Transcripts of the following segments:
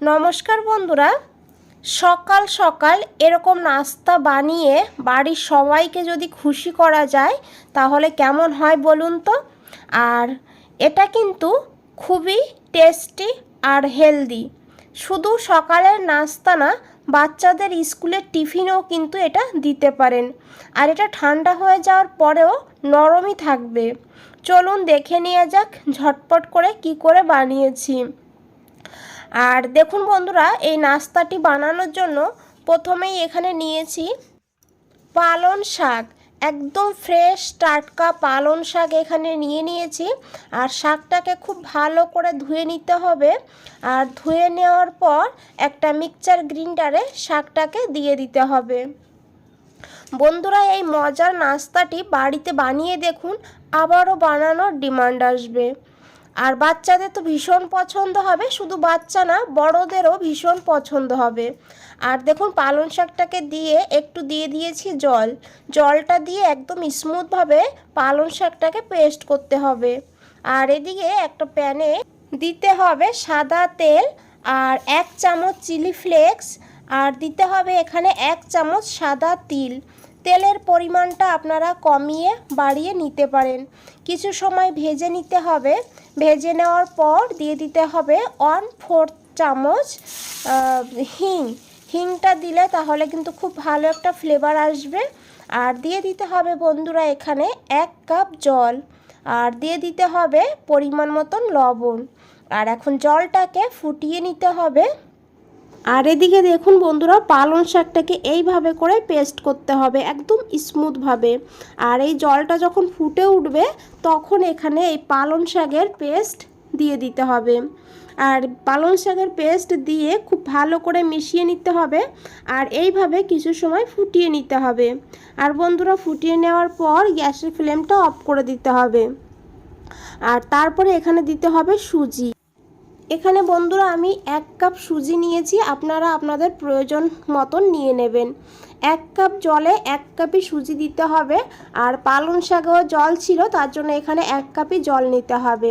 নমস্কার বন্ধুরা, সকাল সকাল এরকম নাস্তা বানিয়ে বাড়ির সবাইকে যদি খুশি করা যায় তাহলে কেমন হয় বলুন তো। আর এটা কিন্তু খুবই টেস্টি আর হেলদি। শুধু সকালের নাস্তা না, বাচ্চাদের স্কুলের টিফিনেও কিন্তু এটা দিতে পারেন। আর এটা ঠান্ডা হয়ে যাওয়ার পরেও নরমই থাকবে। চলুন দেখে নেওয়া যাক ঝটপট করে কি করে বানিয়েছি। আর দেখুন বন্ধুরা, এই নাস্তাটি বানানোর জন্য প্রথমেই এখানে নিয়েছি পালং শাক। একদম ফ্রেশ টাটকা পালং শাক এখানে নিয়েছি। আর শাকটাকে খুব ভালো করে ধুয়ে নিতে হবে। আর ধুয়ে নেওয়ার পর একটা মিক্সচার গ্রাইন্ডারে শাকটাকে দিয়ে দিতে হবে। বন্ধুরা, এই মজার নাস্তাটি বাড়িতে বানিয়ে দেখুন, আবারও বানানোর ডিমান্ড আসবে। আর বাচ্চাদের তো ভীষণ পছন্দ হবে, শুধু বাচ্চা না বড়দেরও ভীষণ পছন্দ হবে। আর দেখুন পালং শাকটাকে দিয়ে একটু দিয়ে দিয়েছি জলটা দিয়ে একদম স্মুথভাবে পালং শাকটাকে পেস্ট করতে হবে। আর এদিকে একটা প্যানে দিতে হবে সাদা তেল আর 1 চামচ চিলি ফ্লেক্স, আর দিতে হবে এখানে 1 চামচ সাদা তিল। তেলের পরিমাণটা আপনারা কমিয়ে বাড়িয়ে নিতে পারেন। কিছু সময় ভেজে নিতে হবে। ভেজে নেওয়ার পর দিয়ে দিতে হবে 1/4 চামচ হিংটা দিলে তাহলে কিন্তু খুব ভালো একটা ফ্লেভার আসবে। আর দিয়ে দিতে হবে বন্ধুরা এখানে 1 কাপ জল, আর দিয়ে দিতে হবে পরিমাণ মতন লবণ। আর এখন জলটাকে ফুটিয়ে নিতে হবে। আর এদিকে দেখুন বন্ধুরা, পালং শাকটাকে এইভাবে করে পেস্ট করতে হবে একদম স্মুথভাবে। আর এই জলটা যখন ফুটে উঠবে তখন এখানে এই পালং শাকের পেস্ট দিয়ে দিতে হবে। আর পালং শাকের পেস্ট দিয়ে খুব ভালো করে মিশিয়ে নিতে হবে। আর এইভাবে কিছু সময় ফুটিয়ে নিতে হবে। আর বন্ধুরা, ফুটিয়ে নেওয়ার পর গ্যাসের ফ্লেমটা অফ করে দিতে হবে। আর তারপরে এখানে দিতে হবে সুজি। এখানে বন্ধুরা আমি 1 কাপ সুজি নিয়েছি, আপনারা আপনাদের প্রয়োজন মতন নিয়ে নেবেন। 1 কাপ জলে 1 কাপই সুজি দিতে হবে। আর পালং শাকেও জল ছিল, তার জন্য এখানে 1 কাপই জল নিতে হবে।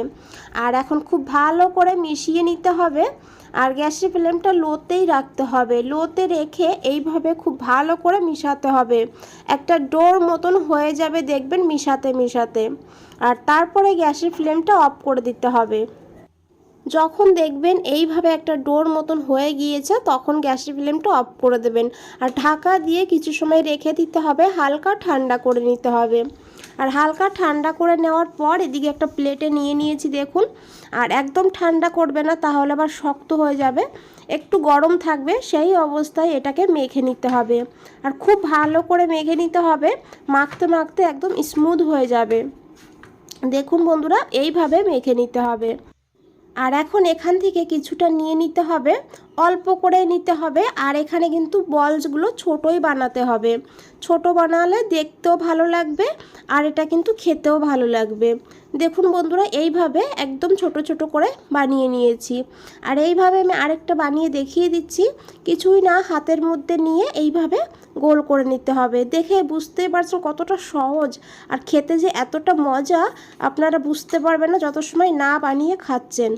আর এখন খুব ভালো করে মিশিয়ে নিতে হবে। আর গ্যাসের ফ্লেমটা লোতেই রাখতে হবে। লোতে রেখে এইভাবে খুব ভালো করে মিশাতে হবে। একটা ডোর মতন হয়ে যাবে দেখবেন মিশাতে। আর তারপরে গ্যাসের ফ্লেমটা অফ করে দিতে হবে। যখন দেখবেন এইভাবে একটা ডোর মতন হয়ে গিয়েছে তখন গ্যাসের ফ্লেমটা অফ করে দেবেন। আর ঢাকা দিয়ে কিছু সময় রেখে দিতে হবে, হালকা ঠান্ডা করে নিতে হবে। আর হালকা ঠান্ডা করে নেওয়ার পর এদিকে একটা প্লেটে নিয়েছি দেখুন। আর একদম ঠান্ডা করবে না, তাহলে আবার শক্ত হয়ে যাবে। একটু গরম থাকবে, সেই অবস্থায় এটাকে মেখে নিতে হবে। আর খুব ভালো করে মেখে নিতে হবে, মাখতে একদম স্মুথ হয়ে যাবে। দেখুন বন্ধুরা, এইভাবে মেখে নিতে হবে। আর এখন এখান থেকে কিছুটা নিয়ে নিতে হবে, অল্প করে নিতে হবে। আর এখানে কিন্তু বলসগুলো ছোটোই বানাতে হবে। ছোট বানালে দেখতেও ভালো লাগবে, আর এটা কিন্তু খেতেও ভালো লাগবে। দেখুন বন্ধুরা, এইভাবে একদম ছোট করে বানিয়ে নিয়েছি। আর এইভাবে আমি আরেকটা বানিয়ে দেখিয়ে দিচ্ছি। কিছুই না, হাতের মধ্যে নিয়ে এইভাবে গোল করে নিতে হবে। দেখে বুঝতেই পারছেন কতটা সহজ, আর খেতে যে এতটা মজা আপনারা বুঝতে পারবেন না যত সময় না বানিয়ে খাচ্ছেন।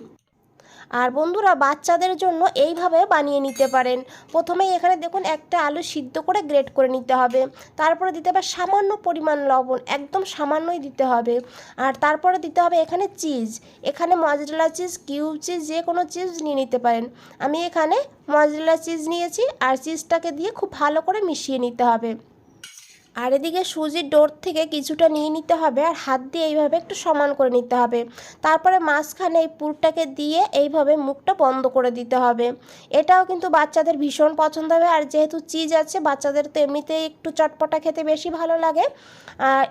আর বন্ধুরা, বাচ্চাদের জন্য এইভাবে বানিয়ে নিতে পারেন। প্রথমেই এখানে দেখুন একটা আলু সিদ্ধ করে গ্রেট করে নিতে হবে। তারপরে দিতে হবে সামান্য পরিমাণ লবণ, একদম সামান্যই দিতে হবে। আর তারপরে দিতে হবে এখানে চিজ। এখানে মজরেলা চিজ, কিউব চিজ, যে কোনো চিজ নিয়ে নিতে পারেন। আমি এখানে মজরেলা চিজ নিয়েছি। আর চিজটাকে দিয়ে খুব ভালো করে মিশিয়ে নিতে হবে। আর এদিকে সুজির ডোর থেকে কিছুটা নিয়ে নিতে হবে, আর হাত দিয়ে এইভাবে একটু সমান করে নিতে হবে। তারপরে মাঝখানে এই পুরটাকে দিয়ে এইভাবে মুখটা বন্ধ করে দিতে হবে। এটাও কিন্তু বাচ্চাদের ভীষণ পছন্দ হবে। আর যেহেতু চিজ আছে, বাচ্চাদের তো এমনিতেই একটু চটপটা খেতে বেশি ভালো লাগে।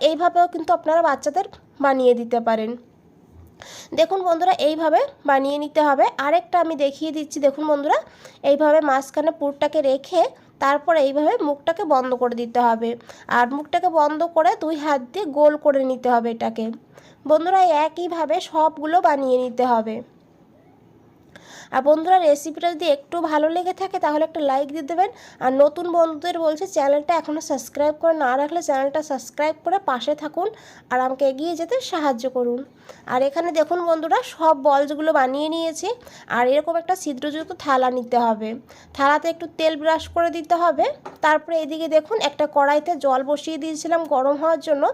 এইভাবেও কিন্তু আপনারা বাচ্চাদের বানিয়ে দিতে পারেন। দেখুন বন্ধুরা, এইভাবে বানিয়ে নিতে হবে। আরেকটা আমি দেখিয়ে দিচ্ছি। দেখুন বন্ধুরা, এইভাবে মাঝখানে পুরটাকে রেখে তারপরে এইভাবে মুখটাকে বন্ধ করে দিতে হবে। আর মুখটাকে বন্ধ করে 2 হাত দিয়ে গোল করে নিতে হবে এটাকে। বন্ধুরা, একইভাবে সবগুলো বানিয়ে নিতে হবে। আর বন্ধুরা রেসিপিটা যদি একটু ভালো লেগে থাকে তাহলে একটা লাইক দিয়ে দেবেন। আর নতুন বন্ধুদের বলছি চ্যানেলটা এখনও সাবস্ক্রাইব করে না রাখলে চ্যানেলটা সাবস্ক্রাইব করে পাশে থাকুন আর আমাকে এগিয়ে যেতে সাহায্য করুন। আর এখানে দেখুন বন্ধুরা সব বলসগুলো বানিয়ে নিয়েছি। আর এরকম একটা ছিদ্রযুক্ত থালা নিতে হবে, থালাতে একটু তেল ব্রাশ করে দিতে হবে। তারপরে এদিকে দেখুন একটা কড়াইতে জল বসিয়ে দিয়েছিলাম গরম হওয়ার জন্য,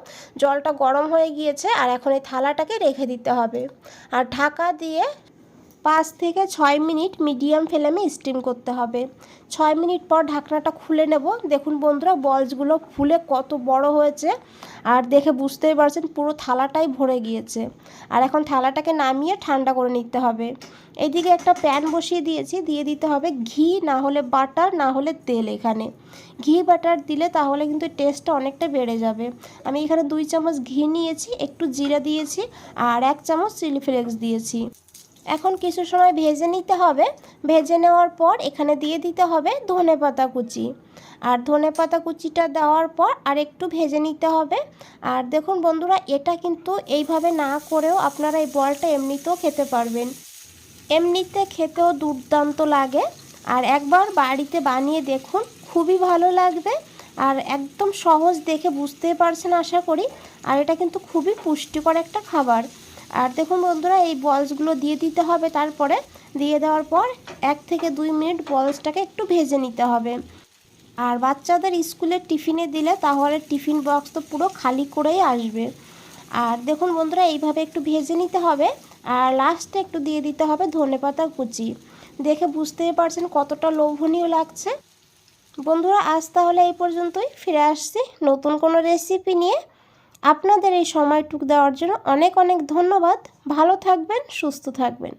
জলটা গরম হয়ে গিয়েছে। আর এখন এই থালাটাকে রেখে দিতে হবে আর ঢাকা দিয়ে 5 থেকে 6 মিনিট মিডিয়াম ফ্লেমে স্টিম করতে হবে। 6 মিনিট পর ঢাকনাটা খুলে নেব। দেখুন বন্ধুরা বলসগুলো ফুলে কত বড় হয়েছে আর দেখে বুঝতেই পারছেন পুরো থালাটাই ভরে গিয়েছে। আর এখন থালাটাকে নামিয়ে ঠান্ডা করে নিতে হবে। এইদিকে একটা প্যান বসিয়ে দিয়েছি, দিয়ে দিতে হবে ঘি না হলে বাটার না হলে তেল। এখানে ঘি বাটার দিলে তাহলে কিন্তু টেস্টটা অনেকটা বেড়ে যাবে। আমি এখানে 2 চামচ ঘি নিয়েছি, একটু জিরা দিয়েছি আর 1 চামচ চিলি ফ্লেক্স দিয়েছি। এখন কিছু সময় ভেজে নিতে হবে। ভেজে নেওয়ার পর এখানে দিয়ে দিতে হবে ধনেপাতা কুচি। আর ধনেপাতা কুচিটা দেওয়ার পর আর একটু ভেজে নিতে হবে। আর দেখুন বন্ধুরা এটা কিন্তু এইভাবে না করেও আপনারা এই বলটা এমনিতেও খেতে পারবেন, এমনিতে খেতেও দুর্দান্ত লাগে। আর একবার বাড়িতে বানিয়ে দেখুন, খুবই ভালো লাগবে। আর একদম সহজ, দেখে বুঝতেই পারছেন আশা করি। আর এটা কিন্তু খুবই পুষ্টিকর একটা খাবার। আর দেখুন বন্ধুরা এই বলসগুলো দিয়ে দিতে হবে। তারপরে দিয়ে দেওয়ার পর 1 থেকে 2 মিনিট বলসটাকে একটু ভেজে নিতে হবে। আর বাচ্চাদের স্কুলের টিফিনে দিলে তাহলে টিফিন বক্স তো পুরো খালি করেই আসবে। আর দেখুন বন্ধুরা এইভাবে একটু ভেজে নিতে হবে। আর লাস্টে একটু দিয়ে দিতে হবে ধনেপাতা কুচি। দেখে বুঝতেই পারছেন কতটা লোভনীয় লাগছে। বন্ধুরা আজ তাহলে এই পর্যন্তই, ফিরে আসছি নতুন কোনো রেসিপি নিয়ে। আপনাদের এই সময়টুকু দেওয়ার জন্য অনেক অনেক ধন্যবাদ। ভালো থাকবেন, সুস্থ থাকবেন।